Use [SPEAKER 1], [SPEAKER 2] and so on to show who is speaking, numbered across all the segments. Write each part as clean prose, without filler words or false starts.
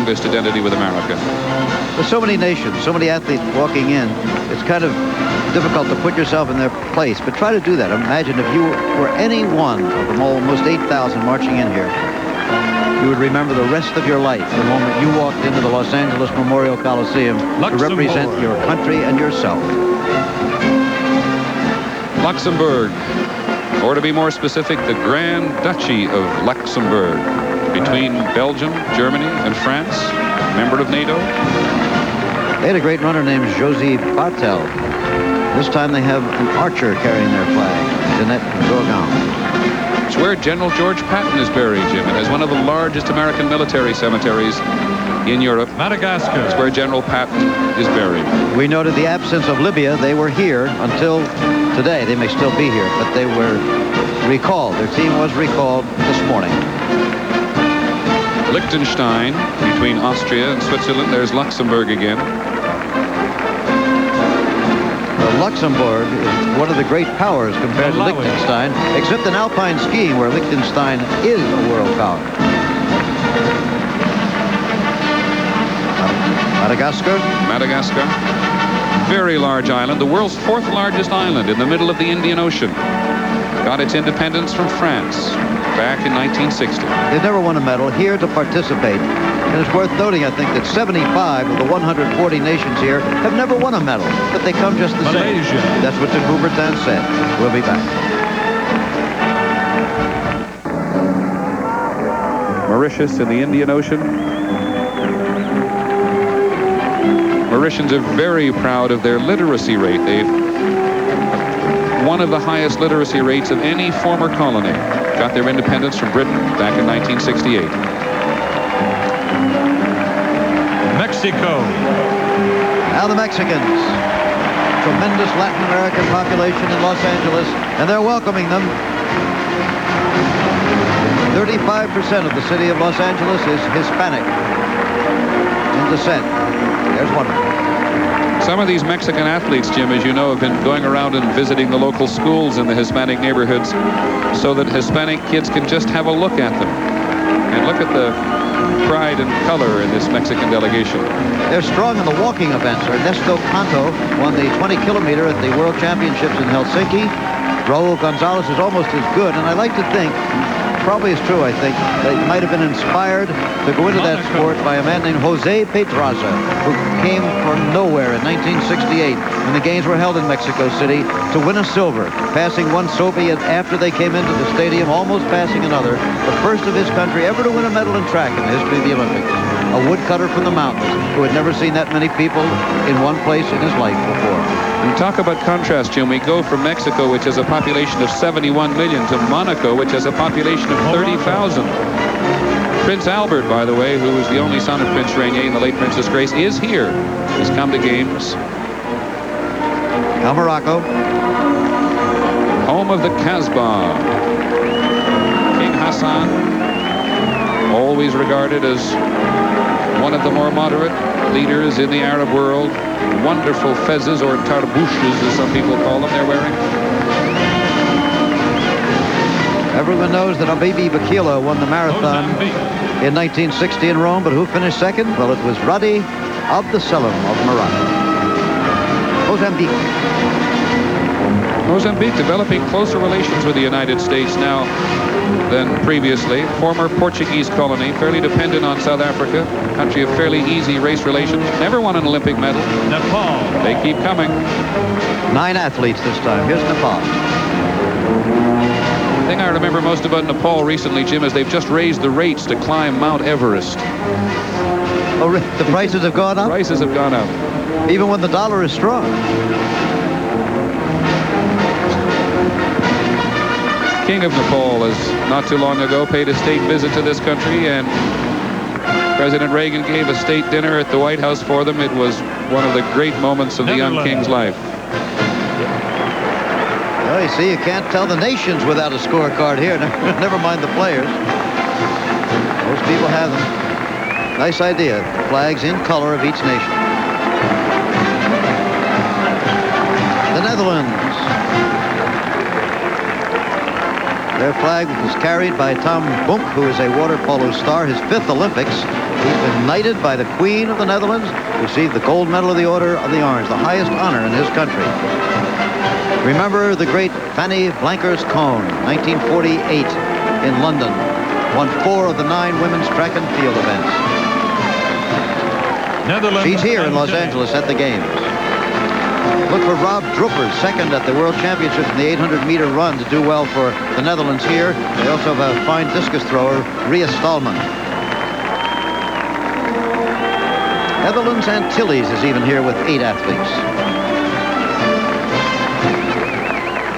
[SPEAKER 1] strongest identity with America.
[SPEAKER 2] There's so many nations, so many athletes walking in. It's kind of difficult to put yourself in their place, but try to do that. Imagine if you were any one of them almost 8,000 marching in here. You would remember the rest of your life the moment you walked into the Los Angeles Memorial Coliseum to represent your country and yourself.
[SPEAKER 1] Luxembourg, or to be more specific, the Grand Duchy of Luxembourg, between Belgium, Germany, and France, member of NATO.
[SPEAKER 2] They had a great runner named Josie Bartel. This time they have an archer carrying their flag, Jeanette Gourgan.
[SPEAKER 1] It's where General George Patton is buried, Jim. It has one of the largest American military cemeteries in Europe.
[SPEAKER 3] Madagascar.
[SPEAKER 1] It's where General Patton is buried.
[SPEAKER 2] We noted the absence of Libya. They were here until today. They may still be here, but they were recalled. Their team was recalled this morning.
[SPEAKER 1] Liechtenstein, between Austria and Switzerland. There's Luxembourg again.
[SPEAKER 2] Luxembourg is one of the great powers compared to Liechtenstein, except in alpine skiing, where Liechtenstein is a world power.
[SPEAKER 1] Madagascar. Very large island, the world's 4th largest island in the middle of the Indian Ocean. Got its independence from France back in 1960.
[SPEAKER 2] They've never won a medal, here to participate. And it's worth noting, I think, that 75 of the 140 nations here have never won a medal, but they come just the same. That's what de Coubertin said. We'll be back.
[SPEAKER 1] Mauritius in the Indian Ocean. Mauritians are very proud of their literacy rate. They've one of the highest literacy rates of any former colony. Got their independence from Britain back in 1968.
[SPEAKER 3] Mexico.
[SPEAKER 2] Now the Mexicans. Tremendous Latin American population in Los Angeles, and they're welcoming them. 35% of the city of Los Angeles is Hispanic in descent. There's one of them.
[SPEAKER 1] Some of these Mexican athletes, Jim, as you know, have been going around and visiting the local schools in the Hispanic neighborhoods so that Hispanic kids can just have a look at them. And look at the pride and color in this Mexican delegation.
[SPEAKER 2] They're strong in the walking events. Ernesto Canto won the 20 kilometer at the World Championships in Helsinki. Raul Gonzalez is almost as good, and I like to think, probably is true, I think, that he might have been inspired to go into that sport by a man named Jose Pedraza, who came from nowhere in 1968 when the games were held in Mexico City to win a silver, passing one Soviet after they came into the stadium, almost passing another, the first of his country ever to win a medal in track in the history of the Olympics. A woodcutter from the mountains who had never seen that many people in one place in his life before.
[SPEAKER 1] And talk about contrast, Jim. We go from Mexico, which has a population of 71 million, to Monaco, which has a population of 30,000. Prince Albert, by the way, who was the only son of Prince Rainier and the late Princess Grace, is here. He's come to games.
[SPEAKER 2] Now Morocco.
[SPEAKER 1] Home of the Casbah. King Hassan, always regarded as one of the more moderate leaders in the Arab world. Wonderful fezzes, or tarbouches as some people call them, they're wearing.
[SPEAKER 2] Everyone knows that Habibi Bakila won the marathon in 1960 in Rome, but who finished second? Well, it was Radi Abdeselim of Morocco.
[SPEAKER 1] Mozambique developing closer relations with the United States now than previously. Former Portuguese colony, fairly dependent on South Africa, country of fairly easy race relations. Never won an Olympic medal.
[SPEAKER 3] Nepal.
[SPEAKER 1] They keep coming.
[SPEAKER 2] 9 athletes this time. Here's Nepal.
[SPEAKER 1] The thing I remember most about Nepal recently, Jim, is they've just raised the rates to climb Mount Everest.
[SPEAKER 2] Oh, the prices have gone up?
[SPEAKER 1] Prices have gone up.
[SPEAKER 2] Even when the dollar is strong.
[SPEAKER 1] King of Nepal has not too long ago paid a state visit to this country, and President Reagan gave a state dinner at the White House for them. It was one of the great moments of the young king's life.
[SPEAKER 2] Well, you see, you can't tell the nations without a scorecard here. Never mind the players. Most people have them. Nice idea. Flags in color of each nation. The Netherlands. Their flag was carried by Tom Bonk, who is a water polo star, his 5th Olympics. He's been knighted by the Queen of the Netherlands, received the gold medal of the Order of the Orange, the highest honor in his country. Remember the great Fanny Blankers-Koen, 1948 in London. Won 4 of the 9 women's track and field events.
[SPEAKER 3] Netherlands.
[SPEAKER 2] She's here in Los Angeles at the games. Look for Rob Druppers, 2nd at the World Championships in the 800-meter run, to do well for the Netherlands here. They also have a fine discus thrower, Ria Stallman. Netherlands Antilles is even here with 8 athletes.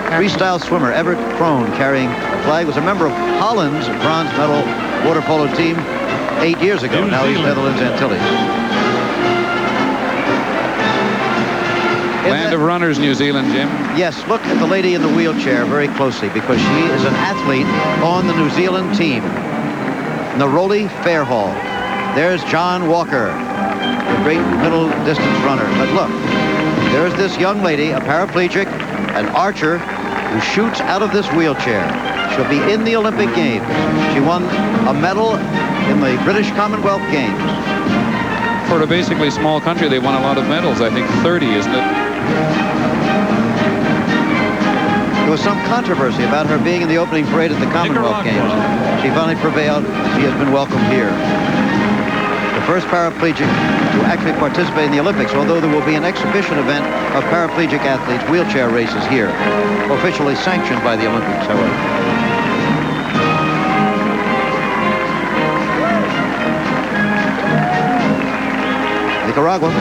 [SPEAKER 2] Freestyle swimmer Everett Kroon, carrying the flag, was a member of Holland's bronze medal water polo team 8 years ago. Now he's Netherlands Antilles.
[SPEAKER 1] Land of runners, New Zealand, Jim.
[SPEAKER 2] Yes, look at the lady in the wheelchair very closely, because she is an athlete on the New Zealand team. Neroli Fairhall. There's John Walker, the great middle distance runner. But look, there's this young lady, a paraplegic, an archer, who shoots out of this wheelchair. She'll be in the Olympic Games. She won a medal in the British Commonwealth Games.
[SPEAKER 1] For a basically small country, they won a lot of medals. I think 30, isn't it?
[SPEAKER 2] There was some controversy about her being in the opening parade at the Commonwealth Games. She finally prevailed. She has been welcomed here. The first paraplegic to actually participate in the Olympics, although there will be an exhibition event of paraplegic athletes, wheelchair races here, officially sanctioned by the Olympics, however. Nicaragua.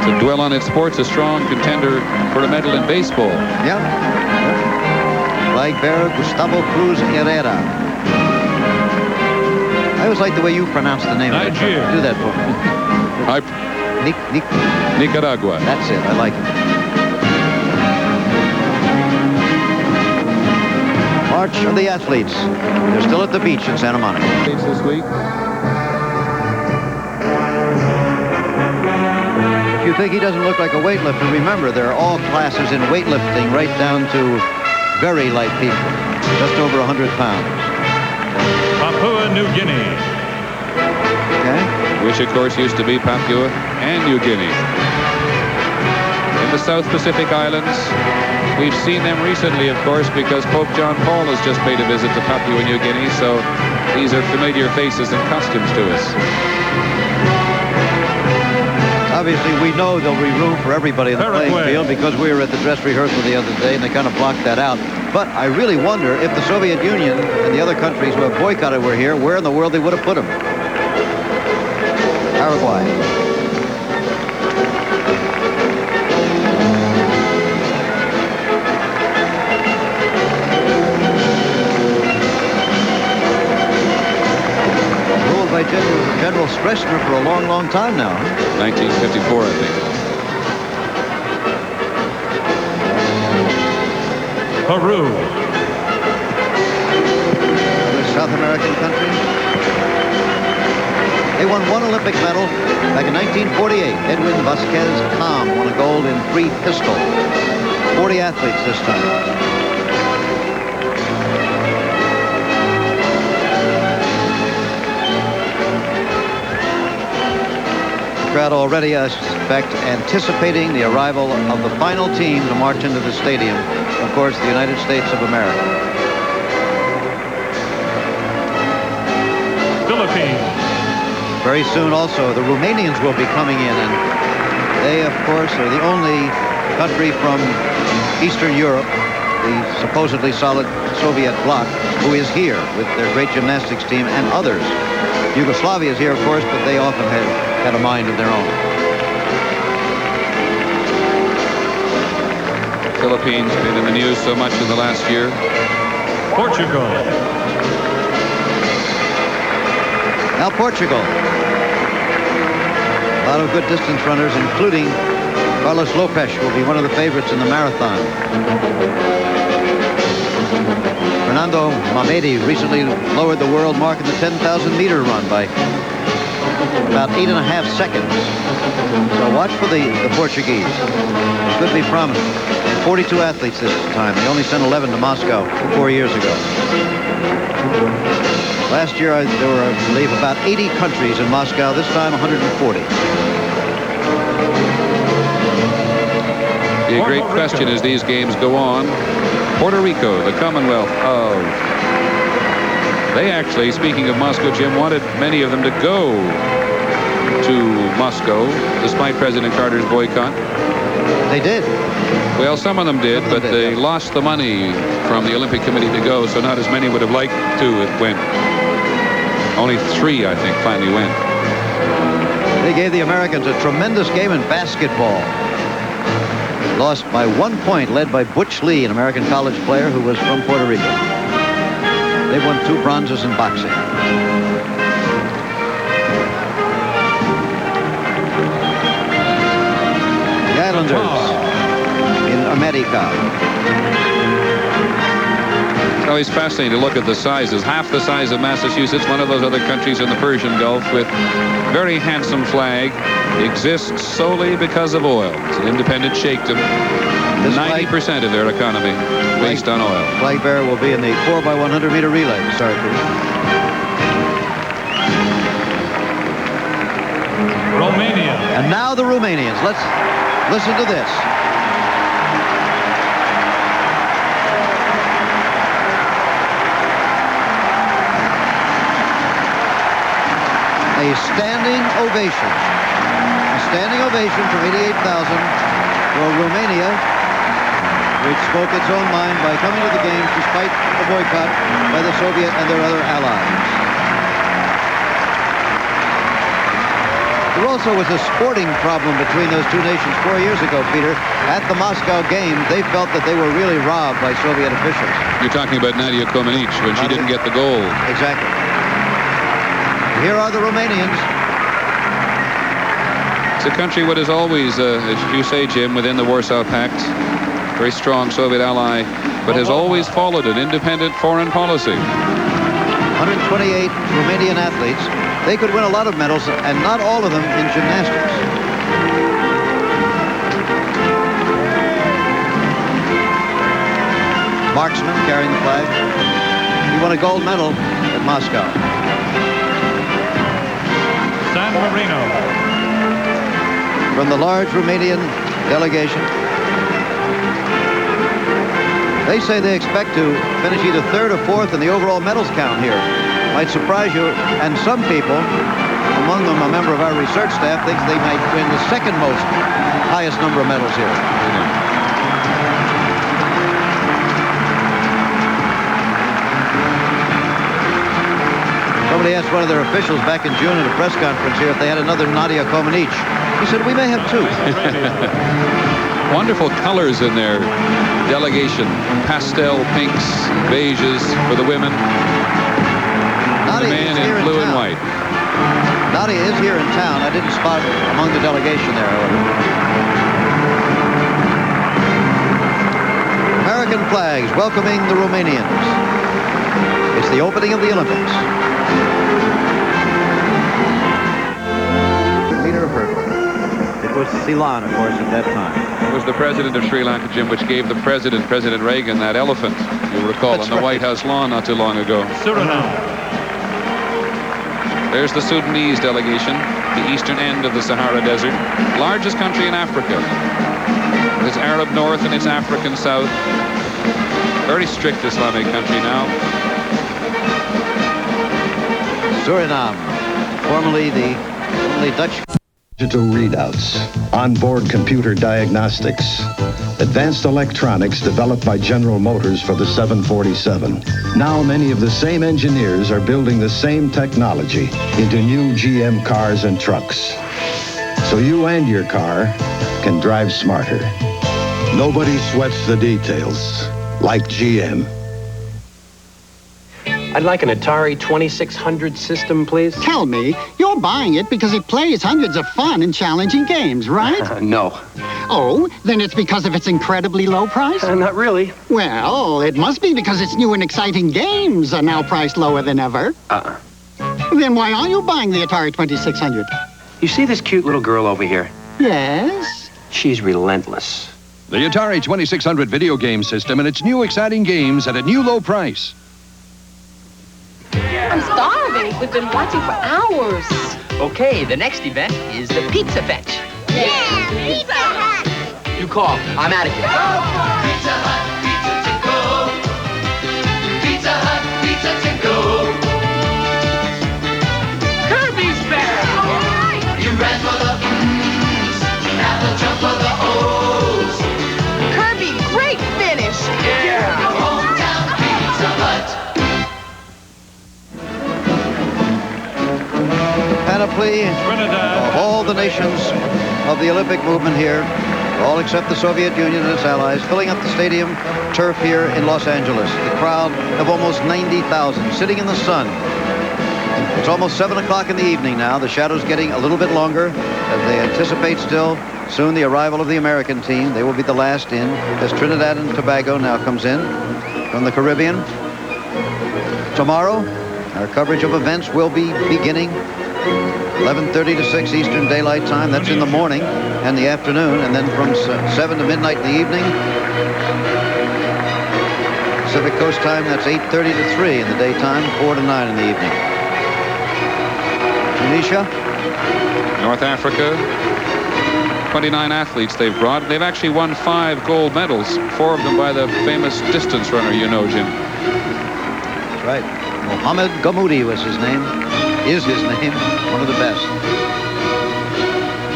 [SPEAKER 1] To dwell on its sports, a strong contender for a medal in baseball.
[SPEAKER 2] Yeah. Flag bearer Gustavo Cruz Herrera. I always like the way you pronounce the name of it. Do that for me.
[SPEAKER 1] Nicaragua.
[SPEAKER 2] That's it. I like it. March of the athletes. They're still at the beach in Santa Monica.
[SPEAKER 1] This week.
[SPEAKER 2] If you think he doesn't look like a weightlifter, remember there are all classes in weightlifting, right down to very light people, just over 100 pounds.
[SPEAKER 3] Papua New Guinea.
[SPEAKER 2] Okay.
[SPEAKER 1] Which, of course, used to be Papua and New Guinea. In the South Pacific Islands, we've seen them recently, of course, because Pope John Paul has just paid a visit to Papua New Guinea, so these are familiar faces and costumes to us.
[SPEAKER 2] Obviously, we know there'll be room for everybody in the playing field, because we were at the dress rehearsal the other day and they kind of blocked that out. But I really wonder if the Soviet Union and the other countries who have boycotted were here, where in the world they would have put them. Paraguay. Ruled by General Stroessner for a long, long time now.
[SPEAKER 1] 1954, I think.
[SPEAKER 3] Peru.
[SPEAKER 2] South American country. They won 1 Olympic medal back in 1948. Edwin Vasquez Cam won a gold in free pistol. 40 athletes this time. Crowd already, I suspect, anticipating the arrival of the final team to march into the stadium. Of course, the United States of America.
[SPEAKER 3] Philippines.
[SPEAKER 2] Very soon also, the Romanians will be coming in, and they, of course, are the only country from Eastern Europe, the supposedly solid Soviet bloc, who is here with their great gymnastics team and others. Yugoslavia is here, of course, but they often had a mind of their own.
[SPEAKER 1] Philippines been in the news so much in the last year.
[SPEAKER 3] Portugal.
[SPEAKER 2] Now Portugal. A lot of good distance runners, including Carlos Lopes will be one of the favorites in the marathon. Fernando Mamedi recently lowered the world mark in the 10,000-meter run by about 8.5 seconds. So watch for the Portuguese. It could be promising. 42 athletes this time. They only sent 11 to Moscow 4 years ago. Last year, there were, I believe, about 80 countries in Moscow. This time, 140.
[SPEAKER 1] The great question as these games go on. Puerto Rico, the Commonwealth of... They actually, speaking of Moscow, Jim, wanted many of them to go to Moscow, despite President Carter's boycott.
[SPEAKER 2] They did.
[SPEAKER 1] Well, some of them did, but they lost the money from the Olympic Committee to go, so not as many would have liked to have went. Only 3, I think, finally went.
[SPEAKER 2] They gave the Americans a tremendous game in basketball. Lost by 1 point, led by Butch Lee, an American college player who was from Puerto Rico. They've won 2 bronzes in boxing. The Islanders in America.
[SPEAKER 1] It's always fascinating to look at the sizes. Half the size of Massachusetts, one of those other countries in the Persian Gulf with very handsome flag, exists solely because of oil. It's an independent sheikdom. 90% of their economy based on oil.
[SPEAKER 2] Flag bearer will be in the 4x100 meter relay. Sorry, Peter.
[SPEAKER 3] Romania.
[SPEAKER 2] And now the Romanians. Let's listen to this. A standing ovation. A standing ovation from 88,000 for Romania, which spoke its own mind by coming to the games despite the boycott by the Soviet and their other allies. There also was a sporting problem between those two nations 4 years ago, Peter. At the Moscow Games, they felt that they were really robbed by Soviet officials.
[SPEAKER 1] You're talking about Nadia Comaneci when she didn't get the gold.
[SPEAKER 2] Exactly. Here are the Romanians.
[SPEAKER 1] It's a country what is always, as you say, Jim, within the Warsaw Pact, very strong Soviet ally, but has always followed an independent foreign policy.
[SPEAKER 2] 128 Romanian athletes. They could win a lot of medals, and not all of them in gymnastics. Marksman carrying the flag. He won a gold medal at Moscow.
[SPEAKER 3] San Marino.
[SPEAKER 2] From the large Romanian delegation. They say they expect to finish either 3rd or 4th in the overall medals count here. Might surprise you, and some people, among them a member of our research staff, thinks they might win the 2nd most highest number of medals here. Somebody asked one of their officials back in June at a press conference here if they had another Nadia Comaneci. He said, we may have 2.
[SPEAKER 1] Wonderful colors in their delegation. Pastel pinks, beiges for the women. The man in blue and white.
[SPEAKER 2] Nadia is here in town. I didn't spot her among the delegation there, however. American flags welcoming the Romanians. It's the opening of the Olympics. Leader of hurdle. It was Ceylon, of course, at that time.
[SPEAKER 1] It was the president of Sri Lanka, Jim, which gave the president, President Reagan, that elephant, you'll recall,
[SPEAKER 2] That's
[SPEAKER 1] on the
[SPEAKER 2] right.
[SPEAKER 1] White House lawn not too long ago.
[SPEAKER 3] Suriname.
[SPEAKER 1] There's the Sudanese delegation, the eastern end of the Sahara Desert. Largest country in Africa. Its Arab north and its African south. Very strict Islamic country now.
[SPEAKER 2] Suriname, formerly the only Dutch.
[SPEAKER 4] Digital readouts, onboard computer diagnostics, advanced electronics developed by General Motors for the 747. Now many of the same engineers are building the same technology into new GM cars and trucks. So you and your car can drive smarter. Nobody sweats the details like GM.
[SPEAKER 5] I'd like an Atari 2600 system, please.
[SPEAKER 6] Tell me, you're buying it because it plays hundreds of fun and challenging games, right?
[SPEAKER 5] No.
[SPEAKER 6] Oh, then it's because of its incredibly low price?
[SPEAKER 5] Not really.
[SPEAKER 6] Well, it must be because its new and exciting games are now priced lower than ever. Then why are you buying the Atari 2600?
[SPEAKER 5] You see this cute little girl over here?
[SPEAKER 6] Yes?
[SPEAKER 5] She's relentless.
[SPEAKER 7] The Atari 2600 video game system and its new exciting games at a new low price.
[SPEAKER 8] I'm starving. We've been watching for hours.
[SPEAKER 5] Okay, the next event is the Pizza Fetch.
[SPEAKER 8] Yeah, Pizza Hut.
[SPEAKER 5] You call. I'm out of here.
[SPEAKER 9] Pizza Hut, pizza to go. Pizza Hut, pizza to go.
[SPEAKER 8] Kirby's back. All right.
[SPEAKER 9] You ran for the M's, now the jump for the O's.
[SPEAKER 8] Kirby, great finish.
[SPEAKER 9] Yeah, hometown Pizza Hut.
[SPEAKER 2] Panoply of all the nations of the Olympic movement here, all except the Soviet Union and its allies, filling up the stadium turf here in Los Angeles. The crowd of almost 90,000 sitting in the sun. It's almost 7 o'clock in the evening now. The shadow's getting a little bit longer as they anticipate still soon the arrival of the American team. They will be the last in as Trinidad and Tobago now comes in from the Caribbean. Tomorrow, our coverage of events will be beginning 11:30 to 6 Eastern Daylight Time. That's in the morning and the afternoon. And then from 7 to midnight in the evening. Pacific Coast Time, that's 8:30 to 3 in the daytime, 4 to 9 in the evening. Tunisia.
[SPEAKER 1] North Africa. 29 athletes they've brought. They've actually won 5 gold medals, 4 of them by the famous distance runner, you know, Jim.
[SPEAKER 2] That's right. Mohammed Gamoudi was his name. Is his name. One of the best.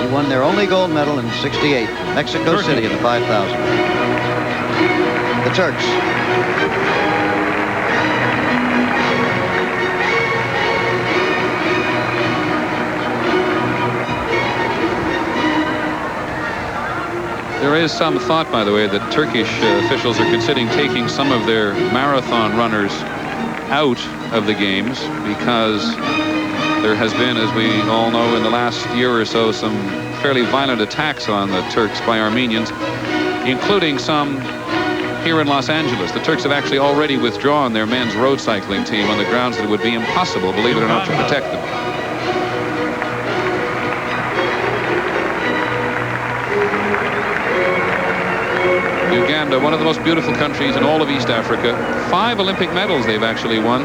[SPEAKER 2] He won their only gold medal in '68, Mexico City in the 5,000. The Turks.
[SPEAKER 1] There is some thought, by the way, that Turkish officials are considering taking some of their marathon runners out of the games because there has been, as we all know, in the last year or so, some fairly violent attacks on the Turks by Armenians, including some here in Los Angeles. The Turks have actually already withdrawn their men's road cycling team on the grounds that it would be impossible, believe it or not, to protect them. Uganda, one of the most beautiful countries in all of East Africa. 5 Olympic medals they've actually won,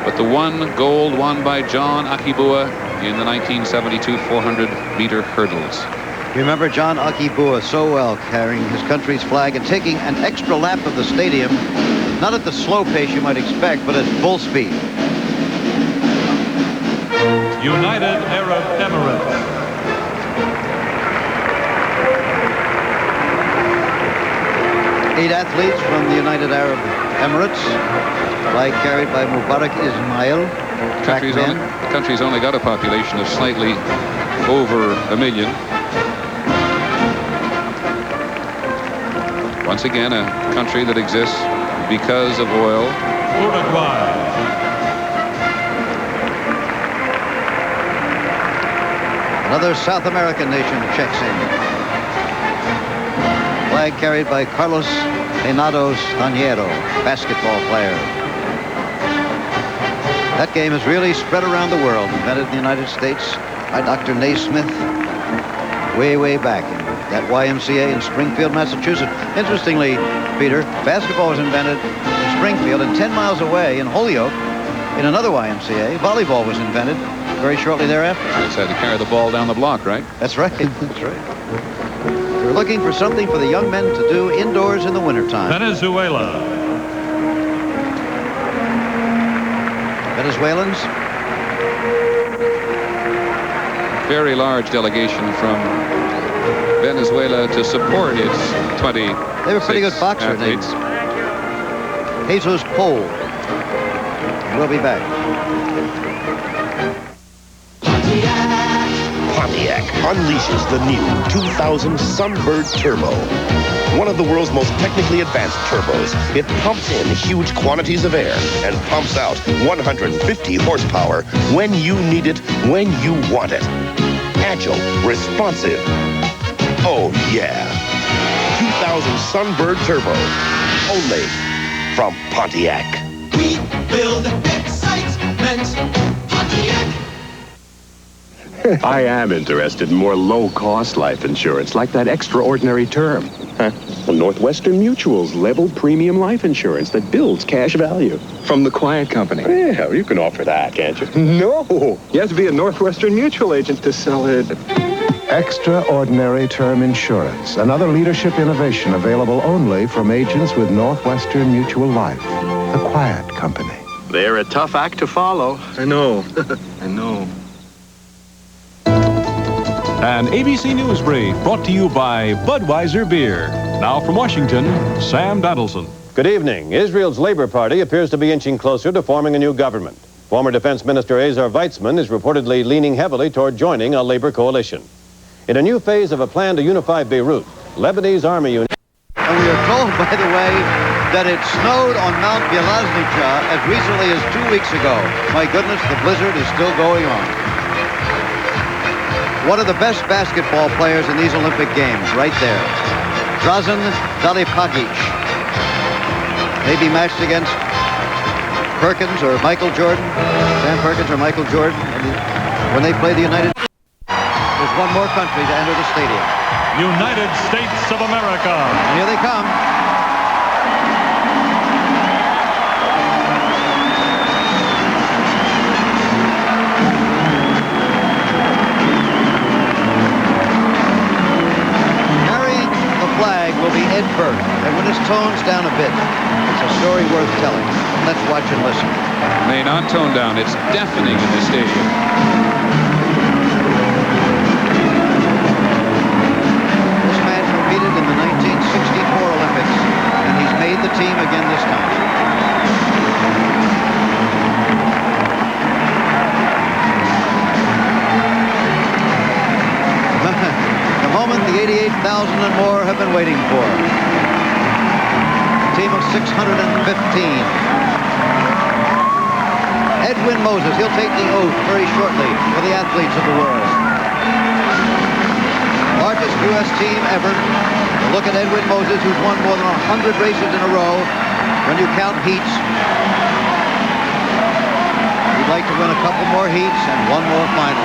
[SPEAKER 1] but the 1 gold won by John Akibua in the 1972 400-meter hurdles.
[SPEAKER 2] Remember John Akibua so well, carrying his country's flag and taking an extra lap of the stadium, not at the slow pace you might expect, but at full speed.
[SPEAKER 3] United Arab Emirates.
[SPEAKER 2] Eight athletes from the United Arab Emirates, flag carried by Mubarak Ismail.
[SPEAKER 1] The country's only got a population of slightly over 1 million. Once again, a country that exists because of oil.
[SPEAKER 3] Uruguay.
[SPEAKER 2] Another South American nation checks in. Flag carried by Carlos Renato Staniero, basketball player. That game has really spread around the world, invented in the United States by Dr. Naismith way, way back in that YMCA in Springfield, Massachusetts. Interestingly, Peter, basketball was invented in Springfield, and 10 miles away in Holyoke, in another YMCA, volleyball was invented very shortly thereafter.
[SPEAKER 1] They just had to carry the ball down the block, right?
[SPEAKER 2] That's right. That's right. We're looking for something for the young men to do indoors in the wintertime.
[SPEAKER 3] Venezuela.
[SPEAKER 2] Venezuelans.
[SPEAKER 1] Very large delegation from Venezuela to support its 20.
[SPEAKER 2] They were a pretty good boxer named Jesus Pole. We'll be back.
[SPEAKER 10] Pontiac unleashes the new 2000 Sunbird Turbo. One of the world's most technically advanced turbos. It pumps in huge quantities of air and pumps out 150 horsepower when you need it, when you want it. Agile, responsive. Oh, yeah. 2000 Sunbird Turbo. Only from Pontiac.
[SPEAKER 9] We build excitement. Pontiac.
[SPEAKER 11] I am interested in more low-cost life insurance, like that extraordinary term. Huh? Well, Northwestern Mutual's level premium life insurance that builds cash value.
[SPEAKER 12] From the Quiet Company.
[SPEAKER 11] Yeah, you can offer that, can't you?
[SPEAKER 12] No! You have to be a Northwestern Mutual agent to sell it.
[SPEAKER 4] Extraordinary term insurance, another leadership innovation available only from agents with Northwestern Mutual Life, the Quiet Company.
[SPEAKER 12] They're a tough act to follow. I know. I know.
[SPEAKER 3] An ABC News Brief brought to you by Budweiser Beer. Now from Washington, Sam Donaldson.
[SPEAKER 13] Good evening. Israel's Labor Party appears to be inching closer to forming a new government. Former Defense Minister Azar Weizmann is reportedly leaning heavily toward joining a labor coalition. In a new phase of a plan to unify Beirut, Lebanese army units...
[SPEAKER 2] And we are told, by the way, that it snowed on Mount Bielaznica as recently as 2 weeks ago. My goodness, the blizzard is still going on. One of the best basketball players in these Olympic Games, right there. Drazen Dalipagic. Maybe matched against Perkins or Michael Jordan. Sam Perkins or Michael Jordan. When they play the United States. There's one more country to enter the stadium.
[SPEAKER 3] United States of America.
[SPEAKER 2] And here they come. Will be Ed Burke, and when his tone's down a bit, it's a story worth telling. Let's watch and listen.
[SPEAKER 1] May not tone down. It's deafening in the stadium.
[SPEAKER 2] This man competed in the 1964 Olympics, and he's made the team again this time. The 88,000 and more have been waiting for. A team of 615. Edwin Moses, he'll take the oath very shortly for the athletes of the world. Largest U.S. team ever. Look at Edwin Moses, who's won more than 100 races in a row when you count heats. He'd like to win a couple more heats and one more final.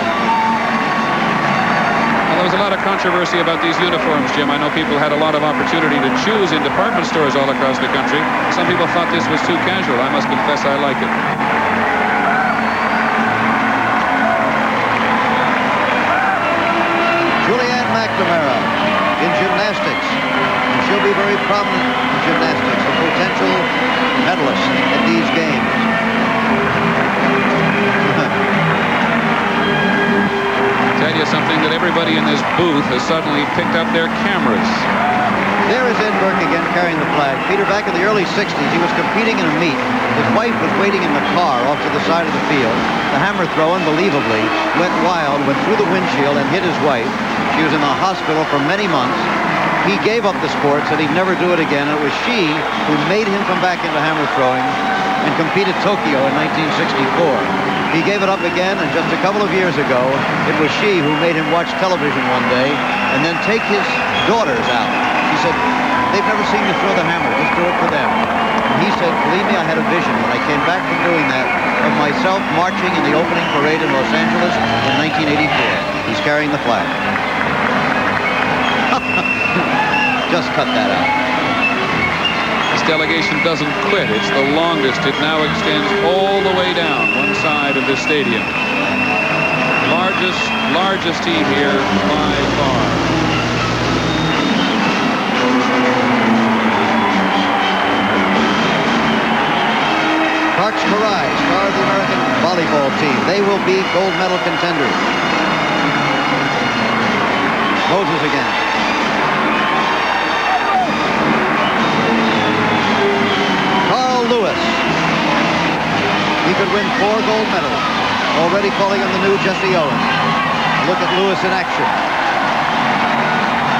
[SPEAKER 1] There was a lot of controversy about these uniforms, Jim. I know people had a lot of opportunity to choose in department stores all across the country. Some people thought this was too casual. I must confess I like it.
[SPEAKER 2] Julianne McNamara in gymnastics. And she'll be very prominent in gymnastics, a potential medalist at these games.
[SPEAKER 1] Tell you something, that everybody in this booth has suddenly picked up their cameras.
[SPEAKER 2] There is Ed Burke again carrying the flag. Peter, back in the early 60s, he was competing in a meet. His wife was waiting in the car off to the side of the field. The hammer throw, unbelievably, went wild, went through the windshield and hit his wife. She was in the hospital for many months. He gave up the sport, said he'd never do it again. It was she who made him come back into hammer throwing and compete at Tokyo in 1964. He gave it up again, and just a couple of years ago, it was she who made him watch television one day and then take his daughters out. She said, they've never seen you throw the hammer, just do it for them. And he said, believe me, I had a vision when I came back from doing that of myself marching in the opening parade in Los Angeles in 1984. He's carrying the flag. Just cut that out.
[SPEAKER 1] This delegation doesn't quit. It's the longest. It now extends all the way down one side of the stadium. Largest team here by far. Parks Karai, star of the American volleyball team. They will be gold medal contenders. Moses again. Lewis. He could win 4 gold medals. Already calling him the new Jesse Owens. Look at Lewis in action.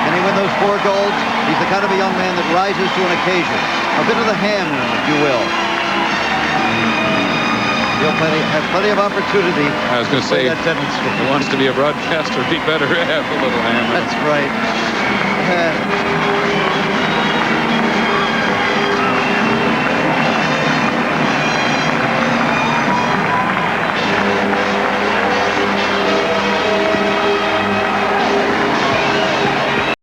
[SPEAKER 1] Can he win those 4 golds? He's the kind of a young man that rises to an occasion. A bit of the ham in him, if you will. He'll have plenty of opportunity.
[SPEAKER 14] I was going to say, if he wants to be a broadcaster, he better have a little ham.
[SPEAKER 2] That's right.